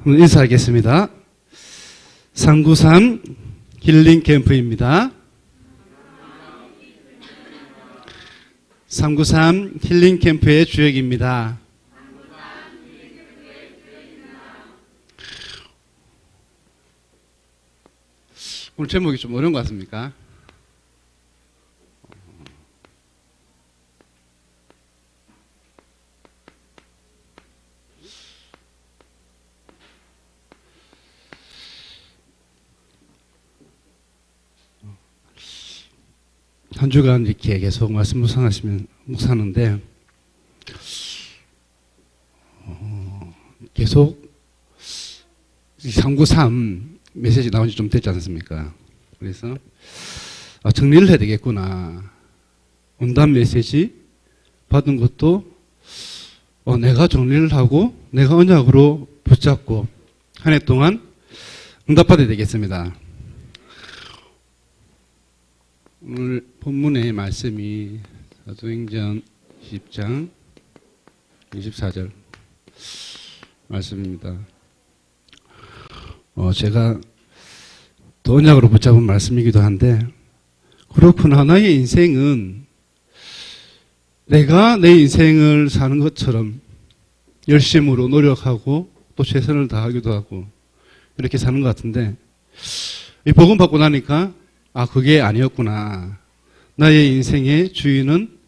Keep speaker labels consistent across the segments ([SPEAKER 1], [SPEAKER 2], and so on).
[SPEAKER 1] 오늘 인사하겠습니다. 393 힐링 캠프입니다. 393 힐링 캠프의 주역입니다. 오늘 제목이 좀 어려운 것 같습니까? 한 주간 이렇게 계속 말씀 묵상하는데 계속 393 메시지 나온 지 좀 됐지 않습니까? 그래서 정리를 해야 되겠구나. 온단 메시지 받은 것도 내가 정리를 하고 내가 언약으로 붙잡고 한 해 동안 응답받아야 되겠습니다. 오늘 본문의 말씀이 사도행전 20장 24절 말씀입니다. 제가 또 언약으로 붙잡은 말씀이기도 한데, 그렇구나. 나의 인생은 내가 내 인생을 사는 것처럼 열심으로 노력하고 또 최선을 다하기도 하고 이렇게 사는 것 같은데, 이 복음 받고 나니까 그게 아니었구나. 나의 인생의 주인은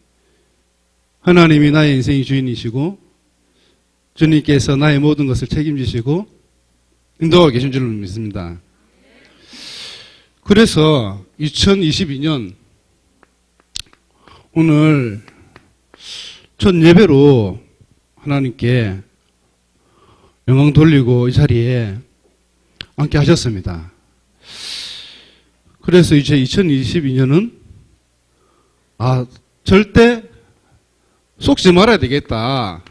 [SPEAKER 1] 하나님이 나의 인생의 주인이시고 주님께서 나의 모든 것을 책임지시고 인도하고 계신 줄로 믿습니다. 그래서 2022년 오늘 첫 예배로 하나님께 영광 돌리고 이 자리에 앉게 하셨습니다. 그래서 이제 2022년은 절대 속지 말아야 되겠다.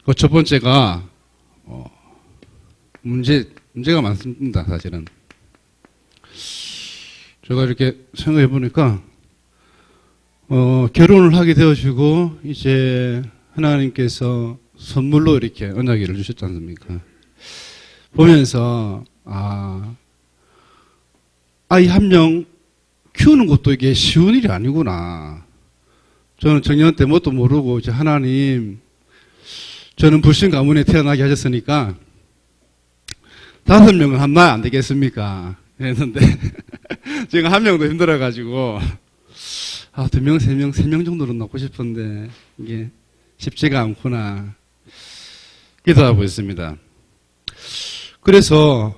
[SPEAKER 1] 그 첫 번째가 문제가 많습니다. 사실은 제가 이렇게 생각해 보니까 결혼을 하게 되어지고 이제 하나님께서 선물로 이렇게 언약궤를 주셨지 않습니까? 보면서 아이 한 명 키우는 것도 이게 쉬운 일이 아니구나. 저는 청년 때 뭣도 모르고 이제 하나님, 저는 불신 가문에 태어나게 하셨으니까 5명은 한 날 안 되겠습니까? 했는데 제가 한 명도 힘들어가지고 2명, 3명 정도로 낳고 싶은데 이게 쉽지가 않구나 기도하고 있습니다. 그래서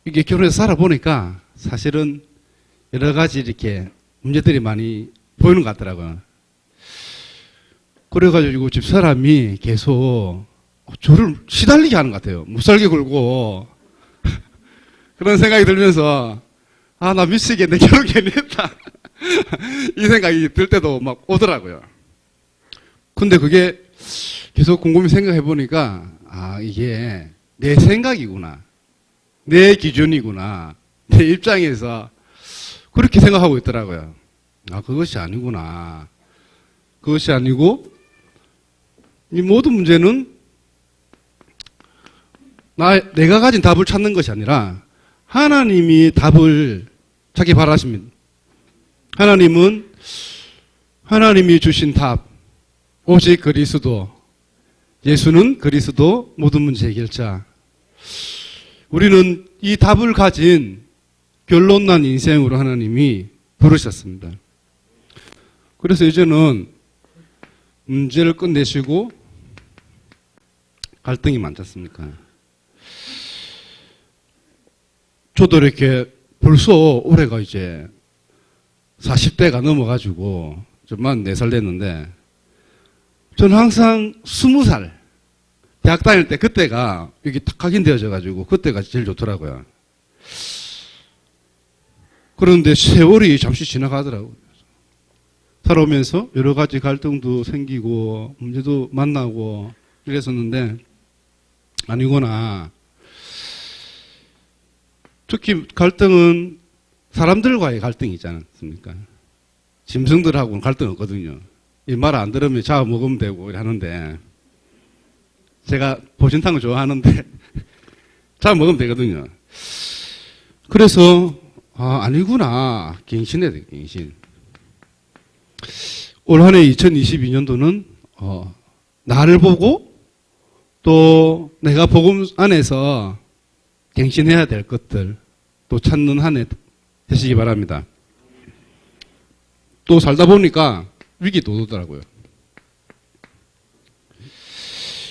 [SPEAKER 1] 이게 결혼해서 살아보니까 사실은 여러 가지 이렇게 문제들이 많이 보이는 것 같더라고요. 그래가지고 집사람이 계속 저를 시달리게 하는 것 같아요. 못살게 굴고 그런 생각이 들면서 나 미치겠네, 결혼 괜히 했다 이 생각이 들 때도 막 오더라고요. 근데 그게 계속 곰곰이 생각해 보니까 이게 내 생각이구나, 내 기준이구나, 내 입장에서 그렇게 생각하고 있더라고요. 그것이 아니구나. 그것이 아니고 이 모든 문제는 내가 가진 답을 찾는 것이 아니라 하나님이 답을 찾기 바라십니다. 하나님이 주신 답, 오직 그리스도, 예수는 그리스도, 모든 문제 해결자. 우리는 이 답을 가진 결론난 인생으로 하나님이 부르셨습니다. 그래서 이제는 문제를 끝내시고 갈등이 많지 않습니까? 저도 이렇게 벌써 올해가 이제 40대가 넘어가지고 좀 4살 됐는데, 저는 항상 20살 대학 다닐 때 그때가 이게 탁 각인되어져가지고 그때가 제일 좋더라고요. 그런데 세월이 잠시 지나가더라고요. 살아오면서 여러 가지 갈등도 생기고 문제도 만나고 이랬었는데 아니구나. 특히 갈등은 사람들과의 갈등이 있지 않습니까? 짐승들하고는 갈등 없거든요. 이 말 안 들으면 잡아 먹으면 되고 이렇게 하는데, 제가 보신탕을 좋아하는데 잡아 먹으면 되거든요. 그래서 아니구나. 갱신해야 돼, 갱신. 올 한 해 2022년도는 나를 보고 또 내가 복음 안에서 갱신해야 될 것들 또 찾는 한 해 되시기 바랍니다. 또 살다 보니까 위기도 오더라고요.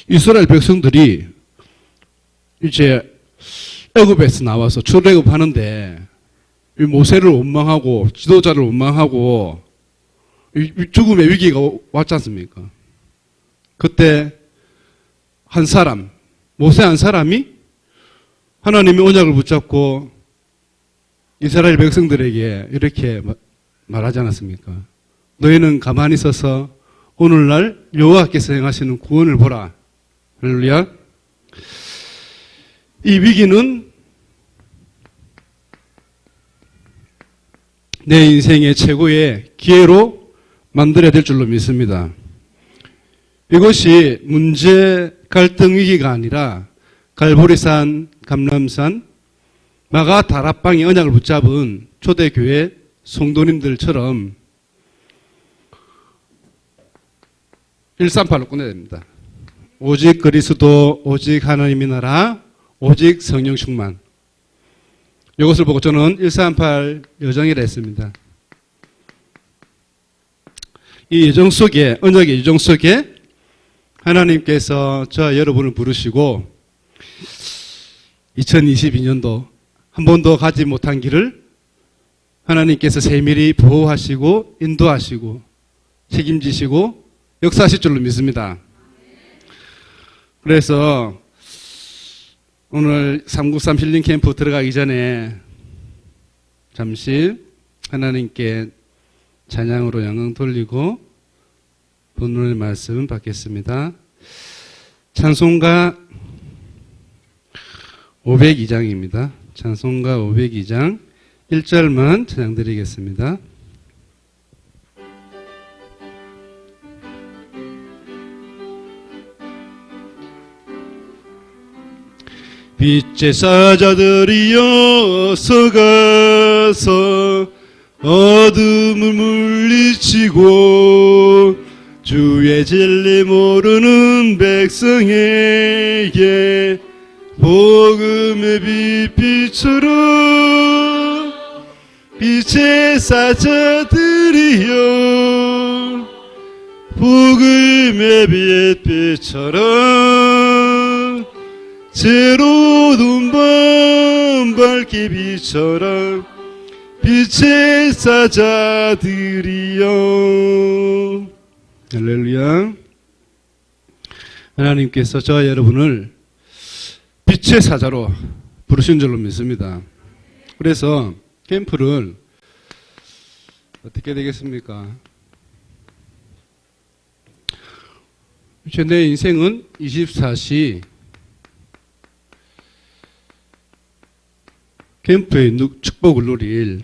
[SPEAKER 1] 이스라엘 백성들이 이제 애굽에서 나와서 출애굽하는데 모세를 원망하고 지도자를 원망하고 죽음의 위기가 왔지 않습니까? 그때 한 사람, 모세 한 사람이 하나님의 언약을 붙잡고 이스라엘 백성들에게 이렇게 말하지 않았습니까? 너희는 가만히 있어서 오늘날 여호와께서 행하시는 구원을 보라. 할렐루야. 이 위기는 내 인생의 최고의 기회로 만들어야 될 줄로 믿습니다. 이것이 문제 갈등 위기가 아니라 갈보리산, 감람산, 마가 다락방의 언약을 붙잡은 초대교회 성도님들처럼 138로 끝내야 됩니다. 오직 그리스도, 오직 하나님의 나라, 오직 성령 충만. 이것을 보고 저는 138 여정이라 했습니다. 이 여정 속에, 언약의 여정 속에 하나님께서 저와 여러분을 부르시고 2022년도 한 번도 가지 못한 길을 하나님께서 세밀히 보호하시고 인도하시고 책임지시고 역사하실 줄로 믿습니다. 그래서 오늘 393 힐링 캠프 들어가기 전에 잠시 하나님께 찬양으로 영광 돌리고 본문의 말씀 받겠습니다. 찬송가 502장입니다. 찬송가 502장 1절만 찬양 드리겠습니다. 빛의 사자들이여 서가서 어둠을 물리치고 주의 진리 모르는 백성에게 복음의 빛비처럼 빛의 사자들이여 복음의 빛비처럼 새로운 밤 밝게 비춰라 빛의 사자들이여. 할렐루야. 하나님께서 저와 여러분을 빛의 사자로 부르신 줄로 믿습니다. 그래서 캠프를 어떻게 되겠습니까? 이제 내 인생은 24시 캠프의 축복을 누릴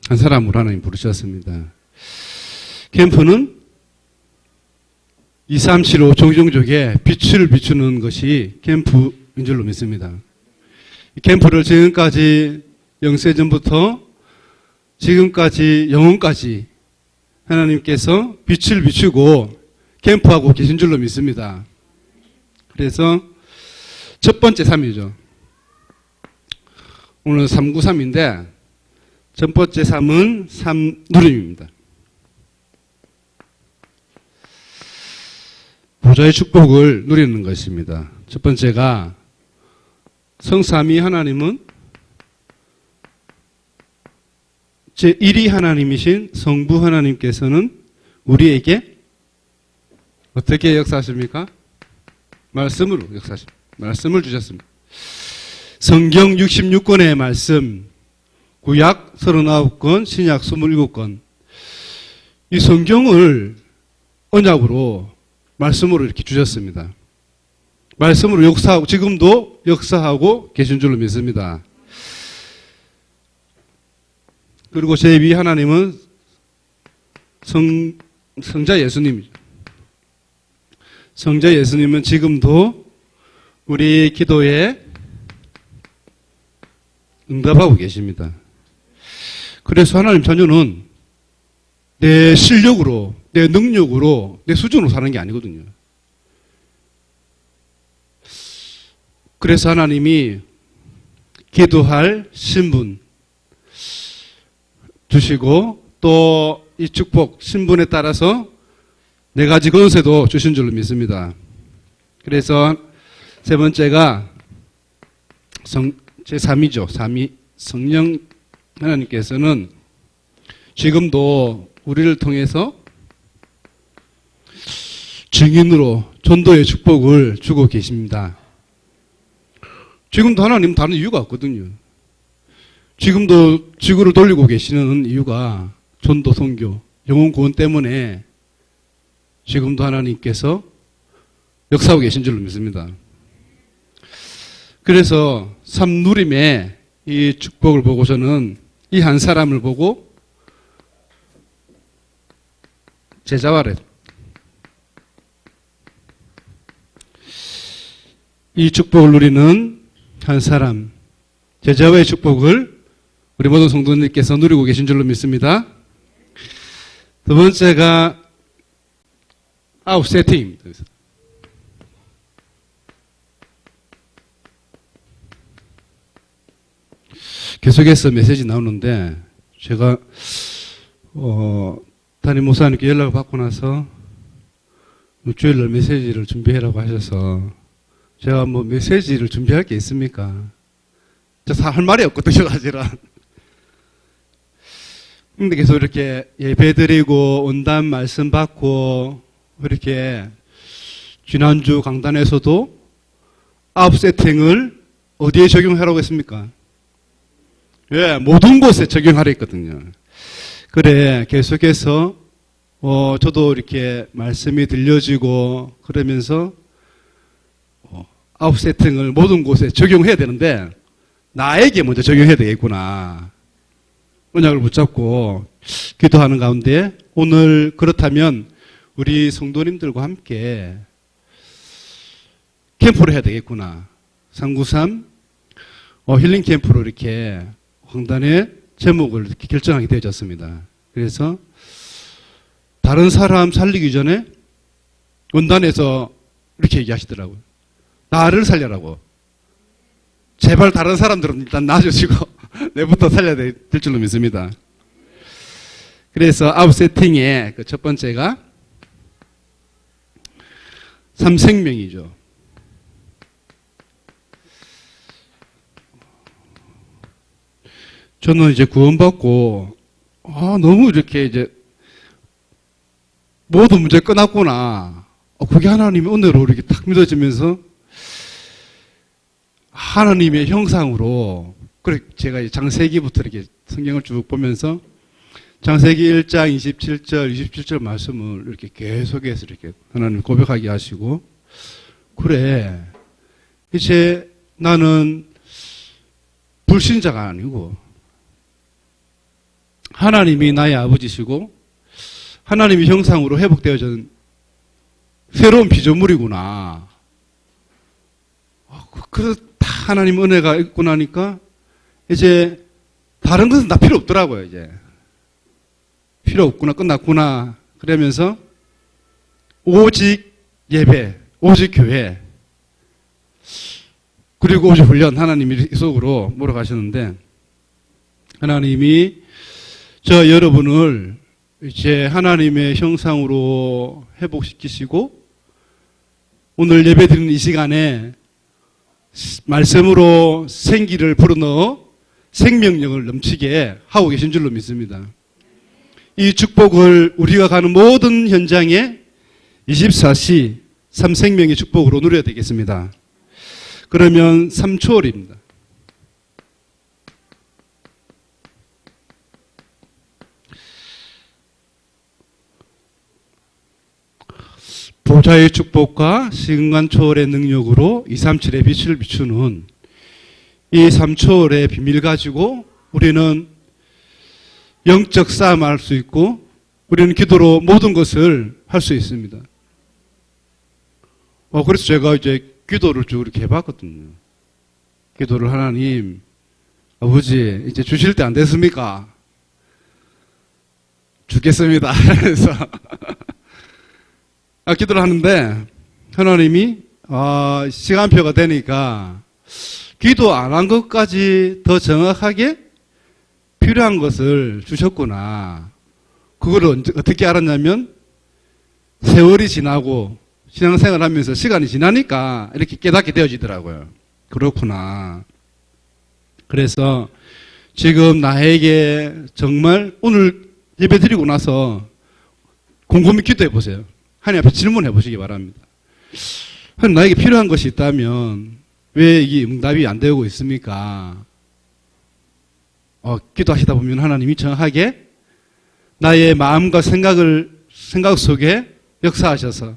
[SPEAKER 1] 한 사람으로 하나님 부르셨습니다. 캠프는 2, 3, 7, 5 종족에 빛을 비추는 것이 캠프인 줄로 믿습니다. 이 캠프를 지금까지 영세전부터 지금까지 영혼까지 하나님께서 빛을 비추고 캠프하고 계신 줄로 믿습니다. 그래서 첫 번째 3이죠. 오늘 393인데 첫 번째 3은 3누림입니다. 보좌의 축복을 누리는 것입니다. 첫 번째가 성삼위 하나님은 제1위 하나님이신 성부 하나님께서는 우리에게 어떻게 역사하십니까? 말씀으로 역사하십니다. 말씀을 주셨습니다. 성경 66권의 말씀, 구약 39권, 신약 27권. 이 성경을 언약으로, 말씀으로 이렇게 주셨습니다. 말씀으로 역사하고, 지금도 역사하고 계신 줄로 믿습니다. 그리고 제2 하나님은 성자 예수님이죠. 성자 예수님은 지금도 우리 기도에 응답하고 계십니다. 그래서 하나님 자녀는 내 실력으로, 내 능력으로, 내 수준으로 사는 게 아니거든요. 그래서 하나님이 기도할 신분 주시고 또 이 축복, 신분에 따라서 네 가지 권세도 주신 줄로 믿습니다. 그래서 세 번째가 제3이죠. 3위. 성령 하나님께서는 지금도 우리를 통해서 증인으로 전도의 축복을 주고 계십니다. 지금도 하나님 다른 이유가 없거든요. 지금도 지구를 돌리고 계시는 이유가 전도, 선교, 영혼 구원 때문에 지금도 하나님께서 역사하고 계신 줄로 믿습니다. 그래서 삼누림의 이 축복을 보고서는 이 한 사람을 보고 제자와래 이 축복을 누리는 한 사람, 제자와의 축복을 우리 모든 성도님께서 누리고 계신 줄로 믿습니다. 두 번째가 아웃세팅입니다. 계속해서 메시지 나오는데 제가 담임 목사님께 연락을 받고 나서 주일날 메시지를 준비해라고 하셔서 제가 뭐 메시지를 준비할 게 있습니까? 저 할 말이 없거든요, 사실은. 근데 계속 이렇게 예배 드리고 온담 말씀 받고 이렇게 지난주 강단에서도 아홉 세팅을 어디에 적용하라고 했습니까? 예, 모든 곳에 적용하라 했거든요. 그래, 계속해서 저도 이렇게 말씀이 들려지고 그러면서 아홉 세팅을 모든 곳에 적용해야 되는데 나에게 먼저 적용해야 되겠구나. 언약을 붙잡고 기도하는 가운데 오늘 그렇다면 우리 성도님들과 함께 캠프를 해야 되겠구나. 393 힐링 캠프로 이렇게 황단의 제목을 이렇게 결정하게 되어졌습니다. 그래서 다른 사람 살리기 전에 원단에서 이렇게 얘기하시더라고요. 나를 살려라고. 제발 다른 사람들은 일단 놔주시고 내부터 살려야 될 줄로 믿습니다. 그래서 아웃 세팅의 그 첫 번째가 삼생명이죠. 저는 이제 구원받고 너무 이렇게 이제 모든 문제 끝났구나. 그게 하나님의 은혜로 이렇게 탁 믿어지면서 하나님의 형상으로, 그래, 제가 장세기부터 이렇게 성경을 쭉 보면서 장세기 1장 27절 말씀을 이렇게 계속해서 이렇게 하나님 고백하게 하시고, 그래, 이제 나는 불신자가 아니고 하나님이 나의 아버지시고 하나님의 형상으로 회복되어진 새로운 피조물이구나. 다 하나님 은혜가 있고 나니까 이제 다른 것은 다 필요 없더라고요. 이제 필요 없구나, 끝났구나. 그러면서 오직 예배, 오직 교회, 그리고 오직 훈련, 하나님이 속으로 몰아가시는데 하나님이 저 여러분을 이제 하나님의 형상으로 회복시키시고 오늘 예배 드리는 이 시간에 말씀으로 생기를 불어넣어 생명력을 넘치게 하고 계신 줄로 믿습니다. 이 축복을 우리가 가는 모든 현장에 24시 3생명의 축복으로 누려야 되겠습니다. 그러면 3초월입니다. 보좌의 축복과 시간간 초월의 능력으로 237의 빛을 비추는 이 3초월의 비밀 가지고 우리는 영적 싸움을 할 수 있고 우리는 기도로 모든 것을 할 수 있습니다. 그래서 제가 이제 기도를 쭉 이렇게 해봤거든요. 기도를 하나님, 아버지, 이제 주실 때 안 됐습니까? 죽겠습니다. 그래서 기도를 하는데 하나님이 시간표가 되니까 기도 안 한 것까지 더 정확하게 필요한 것을 주셨구나. 그걸 어떻게 알았냐면 세월이 지나고 신앙생활 하면서 시간이 지나니까 이렇게 깨닫게 되어지더라고요. 그렇구나. 그래서 지금 나에게 정말 오늘 예배 드리고 나서 곰곰이 기도해 보세요. 하나님 앞에 질문해 보시기 바랍니다. 하나님, 나에게 필요한 것이 있다면 왜 이게 응답이 안 되고 있습니까? 기도하시다 보면 하나님이 정확하게 나의 마음과 생각 속에 역사하셔서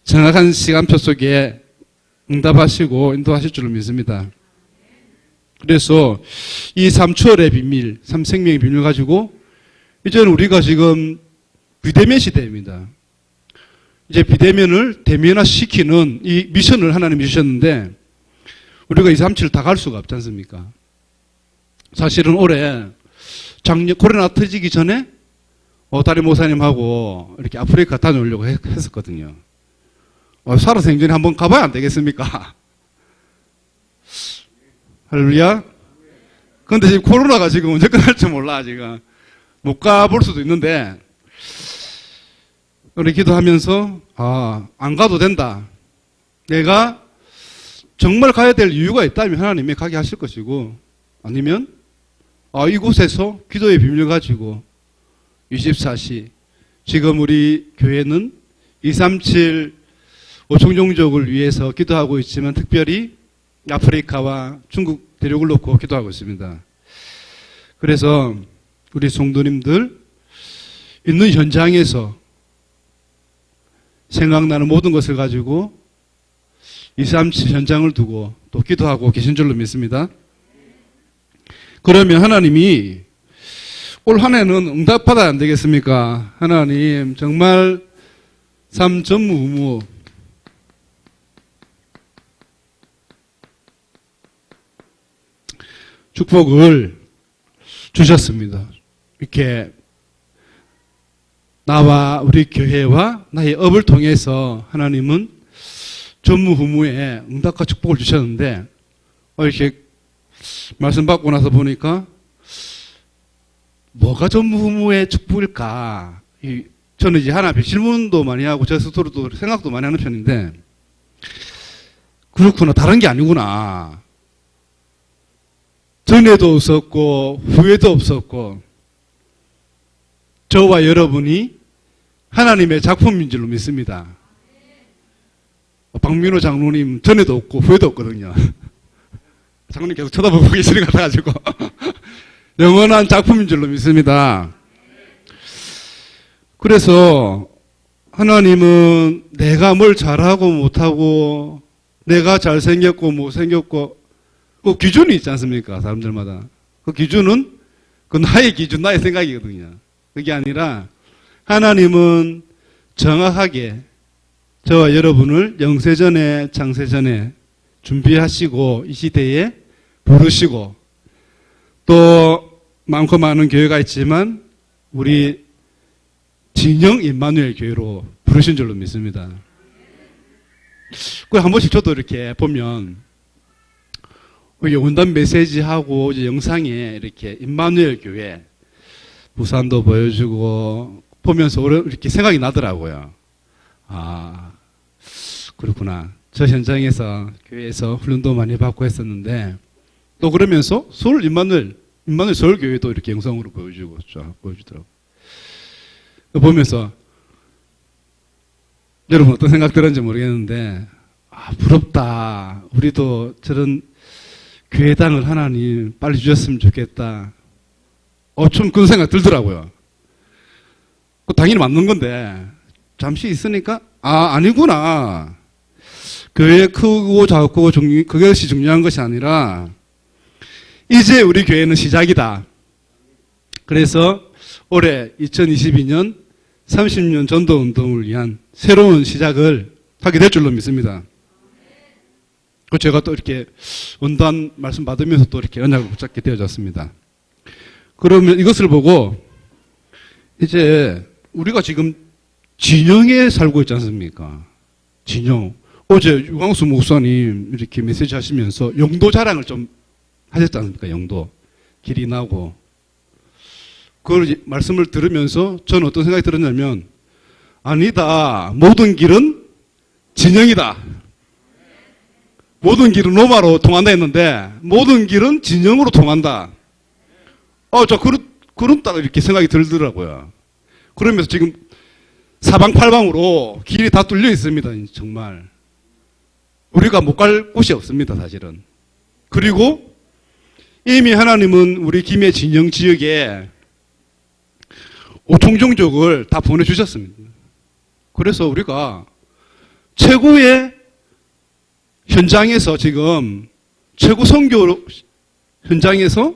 [SPEAKER 1] 정확한 시간표 속에 응답하시고 인도하실 줄로 믿습니다. 그래서 이 3초월의 비밀, 3생명의 비밀을 가지고 이제는 우리가 지금 비대면 시대입니다. 이제 비대면을 대면화시키는 이 미션을 하나님이 주셨는데 우리가 237 다 갈 수가 없지 않습니까? 사실은 올해 작년 코로나 터지기 전에 다리 목사님하고 이렇게 아프리카 다녀오려고 했었거든요. 살아생전에 한번 가봐야 안 되겠습니까? 할렐루야. 그런데 지금 코로나가 지금 언제 끝날지 몰라. 지금 못 가볼 수도 있는데 우리 기도하면서 안 가도 된다. 내가 정말 가야 될 이유가 있다면 하나님이 가게 하실 것이고, 아니면 이곳에서 기도의 비밀을 가지고 24시 지금 우리 교회는 237 오총종족을 위해서 기도하고 있지만 특별히 아프리카와 중국 대륙을 놓고 기도하고 있습니다. 그래서 우리 성도님들 있는 현장에서 생각나는 모든 것을 가지고 237 현장을 두고 또 기도하고 계신 줄로 믿습니다. 그러면 하나님이 올 한 해는 응답받아야 안 되겠습니까? 하나님 정말 삶 전무후무 축복을 주셨습니다. 이렇게 나와 우리 교회와 나의 업을 통해서 하나님은 전무후무의 응답과 축복을 주셨는데 이렇게 말씀 받고 나서 보니까 뭐가 전무후무의 축복일까? 저는 이제 하나 앞에 질문도 많이 하고 저 스스로도 생각도 많이 하는 편인데 그렇구나, 다른 게 아니구나. 전에도 없었고 후에도 없었고 저와 여러분이 하나님의 작품인 줄로 믿습니다. 박민호 장로님 전에도 없고 후에도 없거든요. 장로님 계속 쳐다보고 계시는 것 같아가지고 영원한 작품인 줄로 믿습니다. 그래서 하나님은 내가 뭘 잘하고 못하고 내가 잘생겼고 못생겼고 그 기준이 있지 않습니까? 사람들마다. 그 기준은 그 나의 기준, 나의 생각이거든요. 그게 아니라 하나님은 정확하게 저와 여러분을 영세전에 창세전에 준비하시고 이 시대에 부르시고 또 많고 많은 교회가 있지만 우리 진영 임마누엘 교회로 부르신 줄로 믿습니다. 그 한 번씩 저도 이렇게 보면 원단 메시지하고 이제 영상에 이렇게 임마누엘 교회 부산도 보여주고 보면서 이렇게 생각이 나더라고요. 그렇구나. 저 현장에서 교회에서 훈련도 많이 받고 했었는데 또 그러면서 서울 임마누엘 서울교회도 이렇게 영상으로 보여주고 쫙 보여주더라고요. 보면서 여러분 어떤 생각 들었는지 모르겠는데 부럽다. 우리도 저런 교회당을 하나님 빨리 주셨으면 좋겠다. 좀 그런 생각 들더라고요. 당연히 맞는 건데 잠시 있으니까 아니구나. 교회 크고 작고 그것이 중요한 것이 아니라 이제 우리 교회는 시작이다. 그래서 올해 2022년 30년 전도 운동을 위한 새로운 시작을 하게 될 줄로 믿습니다. 그 제가 또 이렇게 원단 말씀 받으면서 또 이렇게 언약을 붙잡게 되어졌습니다. 그러면 이것을 보고 이제 우리가 지금 진영에 살고 있지 않습니까? 진영. 어제 유광수 목사님 이렇게 메시지 하시면서 영도 자랑을 좀 하셨지 않습니까? 영도. 길이 나고. 그 말씀을 들으면서 저는 어떤 생각이 들었냐면, 아니다. 모든 길은 진영이다. 모든 길은 로마로 통한다 했는데, 모든 길은 진영으로 통한다. 그런 딱 이렇게 생각이 들더라고요. 그러면서 지금 사방팔방으로 길이 다 뚫려 있습니다. 정말. 우리가 못 갈 곳이 없습니다. 사실은. 그리고 이미 하나님은 우리 김해 진영 지역에 오총종족을 다 보내주셨습니다. 그래서 우리가 최고의 현장에서 지금 최고 선교 현장에서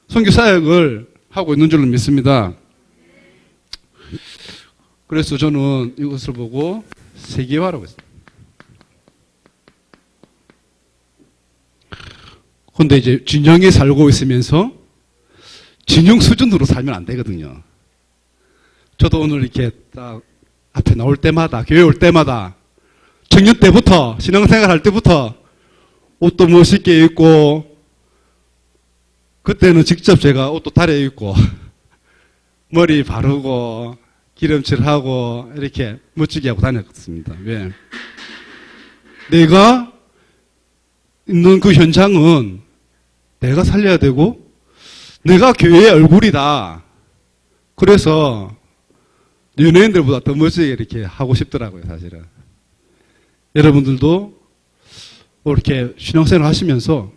[SPEAKER 1] 선교 사역을 하고 있는 줄로 믿습니다. 그래서 저는 이것을 보고 세계화라고 했습니다. 그런데 이제 진영에 살고 있으면서 진영 수준으로 살면 안 되거든요. 저도 오늘 이렇게 딱 앞에 나올 때마다, 교회 올 때마다, 청년 때부터, 신앙생활 할 때부터 옷도 멋있게 입고, 그때는 직접 제가 옷도 다려 입고, 머리 바르고, 기름칠하고, 이렇게 멋지게 하고 다녔습니다. 왜? 내가 있는 그 현장은 내가 살려야 되고, 내가 교회의 얼굴이다. 그래서 연예인들보다 더 멋지게 이렇게 하고 싶더라고요, 사실은. 여러분들도 이렇게 신앙생활 하시면서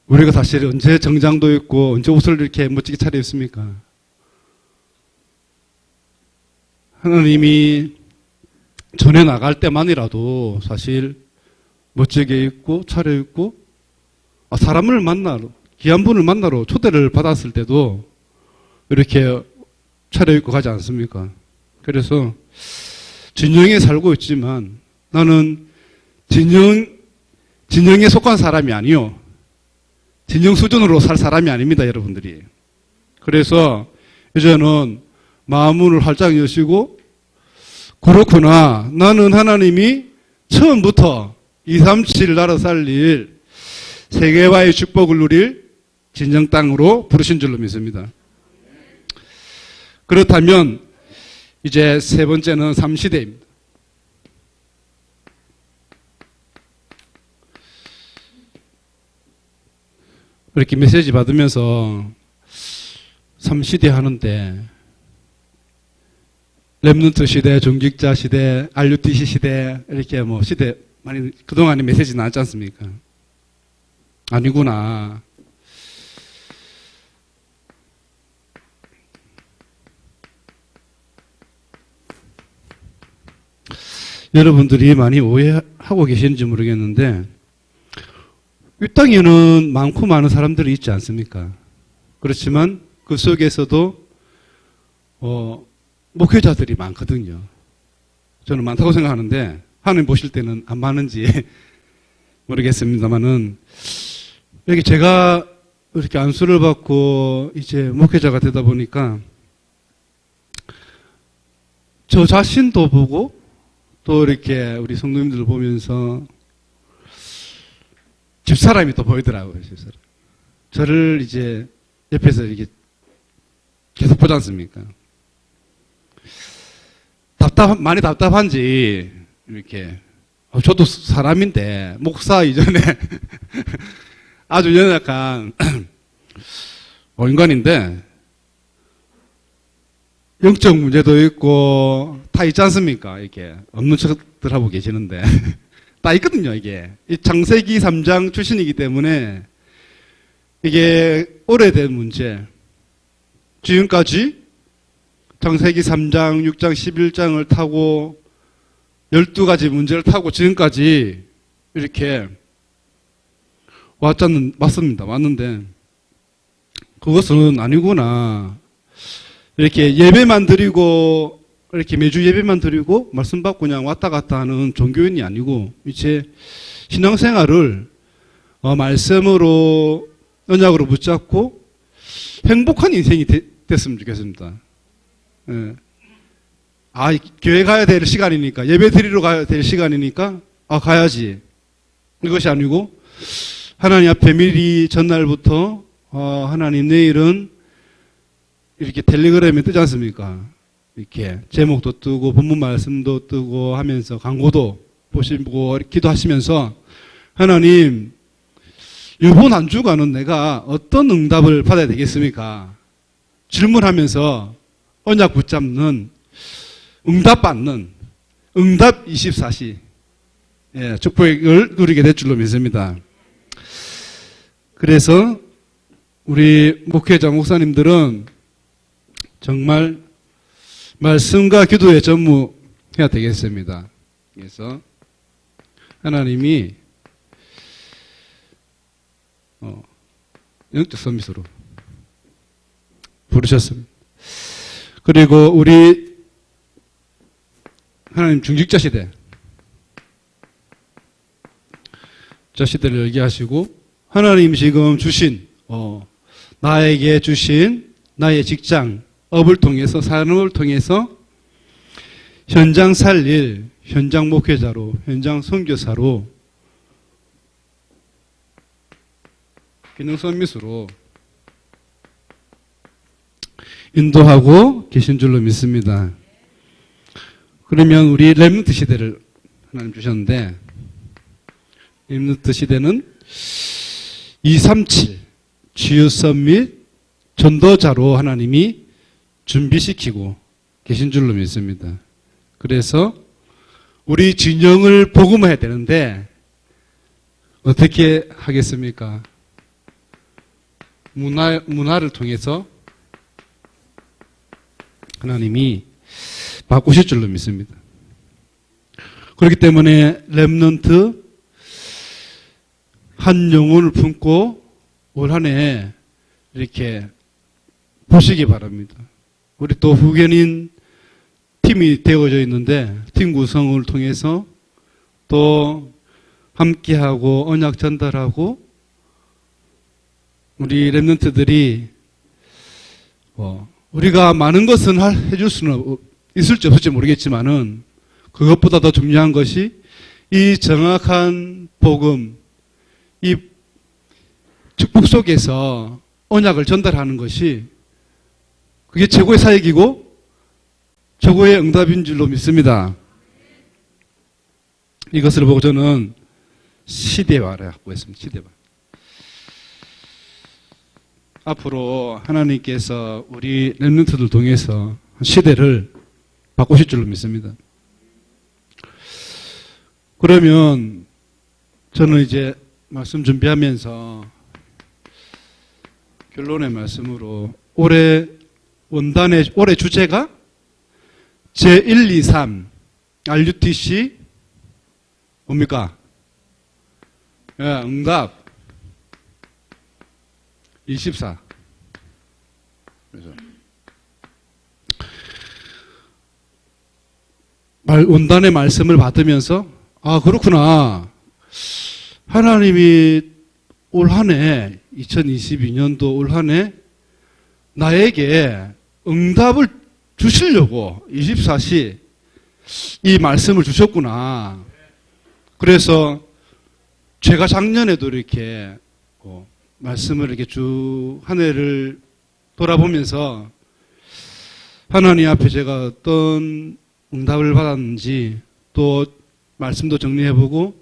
[SPEAKER 1] 우리가 사실 언제 정장도 입고 언제 옷을 이렇게 멋지게 차려입습니까? 하나님이 전에 나갈 때만이라도 사실 멋지게 입고 차려입고 사람을 만나러, 귀한 분을 만나러 초대를 받았을 때도 이렇게 차려입고 가지 않습니까? 그래서 진영에 살고 있지만 나는 진영에 속한 사람이 아니요. 진영 수준으로 살 사람이 아닙니다, 여러분들이. 그래서 이제는 마음문을 활짝 여시고, 그렇구나. 나는 하나님이 처음부터 237 나라 살릴 세계화의 축복을 누릴 진정 땅으로 부르신 줄로 믿습니다. 그렇다면 이제 세 번째는 3시대입니다. 이렇게 메시지 받으면서 3시대 하는데 랩넌트 시대, 종직자 시대, RUTC 시대 이렇게 뭐 시대 많이 그동안에 메시지 나왔지 않습니까? 아니구나. 여러분들이 많이 오해하고 계시는지 모르겠는데 이 땅에는 많고 많은 사람들이 있지 않습니까? 그렇지만 그 속에서도 목회자들이 많거든요. 저는 많다고 생각하는데 하나님 보실 때는 안 많은지 모르겠습니다만은 여기 제가 이렇게 안수를 받고 이제 목회자가 되다 보니까 저 자신도 보고 또 이렇게 우리 성도님들을 보면서 집사람이 또 보이더라고요, 집사람. 저를 이제 옆에서 이렇게 계속 보지 않습니까? 많이 답답한지, 이렇게. 저도 사람인데, 목사 이전에 아주 연약한 인간인데, 영적 문제도 있고, 다 있지 않습니까? 이렇게. 없는 척들 하고 계시는데. 다 있거든요, 이게. 이 창세기 3장 출신이기 때문에, 이게 오래된 문제. 지금까지 창세기 3장, 6장, 11장을 타고, 12가지 문제를 타고 지금까지 이렇게 왔습니다. 왔는데, 그것은 아니구나. 이렇게 예배만 드리고 이렇게 매주 예배만 드리고 말씀 받고 그냥 왔다 갔다 하는 종교인이 아니고 이제 신앙생활을 말씀으로 언약으로 붙잡고 행복한 인생이 됐으면 좋겠습니다. 예. 교회 가야 될 시간이니까, 예배 드리러 가야 될 시간이니까, 가야지. 이것이 아니고, 하나님 앞에 미리 전날부터, 하나님 내일은 이렇게 텔레그램에 뜨지 않습니까? 이렇게 제목도 뜨고, 본문 말씀도 뜨고 하면서 광고도 보시고, 기도하시면서, 하나님, 이번 한 주간은 내가 어떤 응답을 받아야 되겠습니까? 질문하면서 언약 붙잡는, 응답 받는, 응답 24시, 축복을 누리게 될 줄로 믿습니다. 그래서 우리 목회자 목사님들은 정말 말씀과 기도에 전무해야 되겠습니다. 그래서 하나님이 영적 서밋으로 부르셨습니다. 그리고 우리 하나님 중직자 시대, 저 시대를 얘기하시고 하나님 지금 주신 나에게 주신 나의 직장, 업을 통해서 산업을 통해서 현장 살릴 현장 목회자로, 현장 선교사로 기능 서밋으로 인도하고 계신 줄로 믿습니다. 그러면 우리 렘넌트 시대를 하나님 주셨는데, 렘넌트 시대는 237 치유 서밋 전도자로 하나님이 준비시키고 계신 줄로 믿습니다. 그래서 우리 진영을 복음화해야 되는데 어떻게 하겠습니까? 문화를 통해서 하나님이 바꾸실 줄로 믿습니다. 그렇기 때문에 렘넌트 한 영혼을 품고 올 한 해 이렇게 보시기 바랍니다. 우리 또 후견인 팀이 되어져 있는데 팀 구성을 통해서 또 함께하고 언약 전달하고 우리 렘넌트들이 우리가 많은 것은 해줄 수는 있을지 없을지 모르겠지만은 그것보다 더 중요한 것이 이 정확한 복음, 이 축복 속에서 언약을 전달하는 것이 그게 최고의 사역이고 최고의 응답인 줄로 믿습니다. 이것을 보고 저는 시대화를 하고 있습니다. 시대화. 앞으로 하나님께서 우리 렘넌트들 통해서 시대를 바꾸실 줄로 믿습니다. 그러면 저는 이제 말씀 준비하면서 결론의 말씀으로 올해 주제가 제1, 2, 3 RUTC 뭡니까? 응답 24. 그래서 원단의 말씀을 받으면서 그렇구나. 하나님이 올 한 해 2022년도 올 한 해 나에게 응답을 주시려고 24시 이 말씀을 주셨구나. 그래서 제가 작년에도 이렇게 말씀을 이렇게 쭉 한 해를 돌아보면서 하나님 앞에 제가 어떤 응답을 받았는지 또 말씀도 정리해보고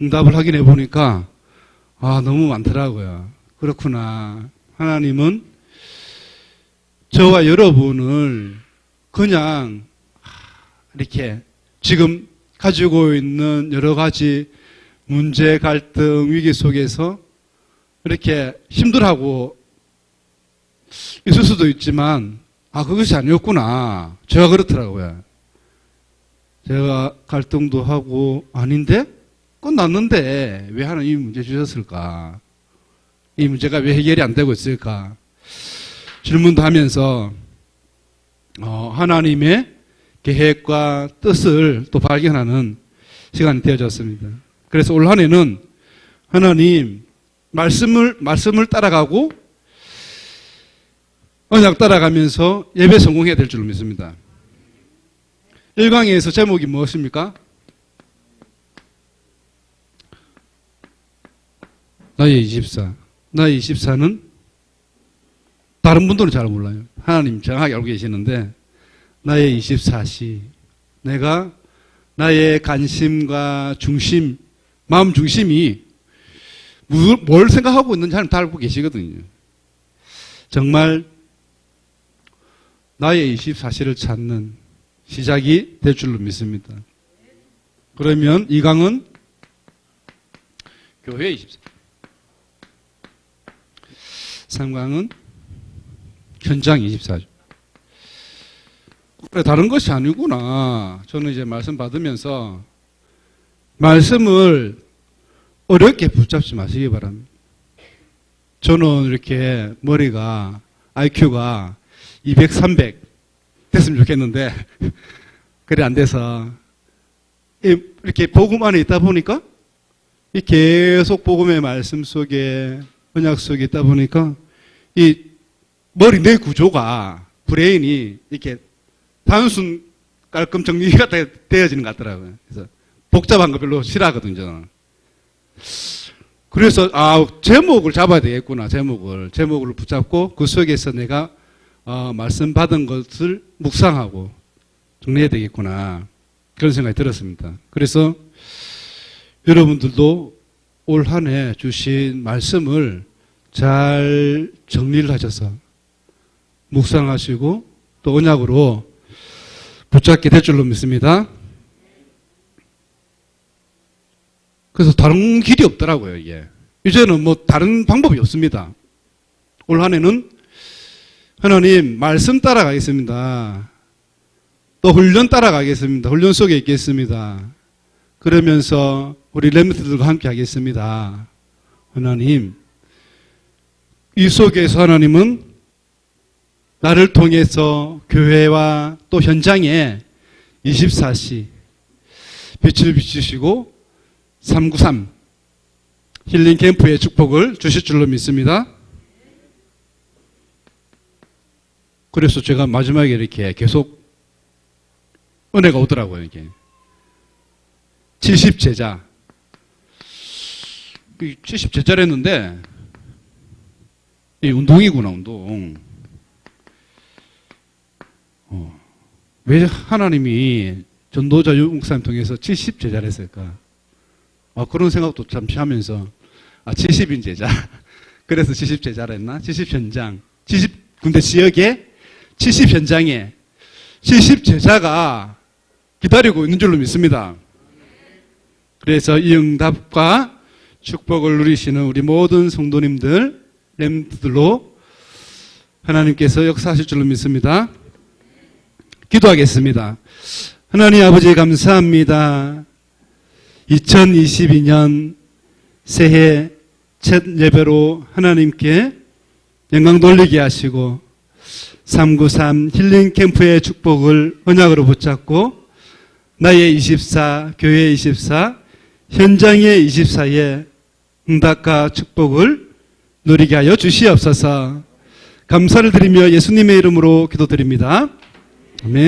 [SPEAKER 1] 응답을 확인해 보니까 너무 많더라고요. 그렇구나. 하나님은 저와 여러분을 그냥 이렇게 지금 가지고 있는 여러 가지 문제, 갈등, 위기 속에서 이렇게 힘들어하고 있을 수도 있지만 그것이 아니었구나. 제가 그렇더라고요. 제가 갈등도 하고 아닌데? 끝났는데 왜 하나님이 문제 주셨을까? 이 문제가 왜 해결이 안 되고 있을까? 질문도 하면서 하나님의 계획과 뜻을 또 발견하는 시간이 되어졌습니다. 그래서 올 한 해는 하나님 말씀을 따라가고 언약 따라가면서 예배 성공해야 될 줄로 믿습니다. 1강에서 제목이 무엇입니까? 나의 24. 나의 24는 다른 분들은 잘 몰라요. 하나님 정확하게 알고 계시는데 나의 24시 내가 나의 관심과 중심, 마음 중심이 뭘 생각하고 있는지 하나님 다 알고 계시거든요. 정말 나의 24시를 찾는 시작이 될 줄로 믿습니다. 그러면 이 강은 교회 24. 3강은 현장 24죠. 그래, 다른 것이 아니구나. 저는 이제 말씀 받으면서 말씀을 어렵게 붙잡지 마시기 바랍니다. 저는 이렇게 머리가 IQ가 200, 300 됐으면 좋겠는데 그래 안 돼서 이렇게 복음 안에 있다 보니까 계속 복음의 말씀 속에 언약 속에 있다 보니까 이 머리 내 구조가 브레인이 이렇게 단순 깔끔 정리가 되어지는 것 같더라고요. 그래서 복잡한 거 별로 싫어하거든요. 저는. 그래서 제목을 잡아야 되겠구나. 제목을 붙잡고 그 속에서 내가 말씀 받은 것을 묵상하고 정리해야 되겠구나. 그런 생각이 들었습니다. 그래서 여러분들도 올 한 해 주신 말씀을 잘 정리를 하셔서 묵상하시고 또 언약으로 붙잡게 될 줄로 믿습니다. 그래서 다른 길이 없더라고요, 이게. 이제는 뭐 다른 방법이 없습니다. 올 한 해는 하나님 말씀 따라가겠습니다. 또 훈련 따라가겠습니다. 훈련 속에 있겠습니다. 그러면서 우리 렘넌트들과 함께 하겠습니다. 하나님, 이 속에서 하나님은 나를 통해서 교회와 또 현장에 24시 빛을 비추시고 393 힐링 캠프의 축복을 주실 줄로 믿습니다. 그래서 제가 마지막에 이렇게 계속 은혜가 오더라고요. 이게 70제자 70제자를 했는데 이 운동이구나. 운동. 왜 하나님이 전도자 유목사님 통해서 70제자를 했을까? 그런 생각도 잠시 하면서 70인 제자 그래서 70제자를 했나? 70현장 70군데 지역에 70현장에 70제자가 기다리고 있는 줄로 믿습니다. 그래서 이 응답과 축복을 누리시는 우리 모든 성도님들 렘넌트들로 하나님께서 역사하실 줄로 믿습니다. 기도하겠습니다. 하나님 아버지 감사합니다. 2022년 새해 첫 예배로 하나님께 영광 돌리게 하시고 393 힐링 캠프의 축복을 언약으로 붙잡고 나의 24, 교회 24, 현장의 24의 응답과 축복을 누리게 하여 주시옵소서. 감사를 드리며 예수님의 이름으로 기도드립니다. 아멘.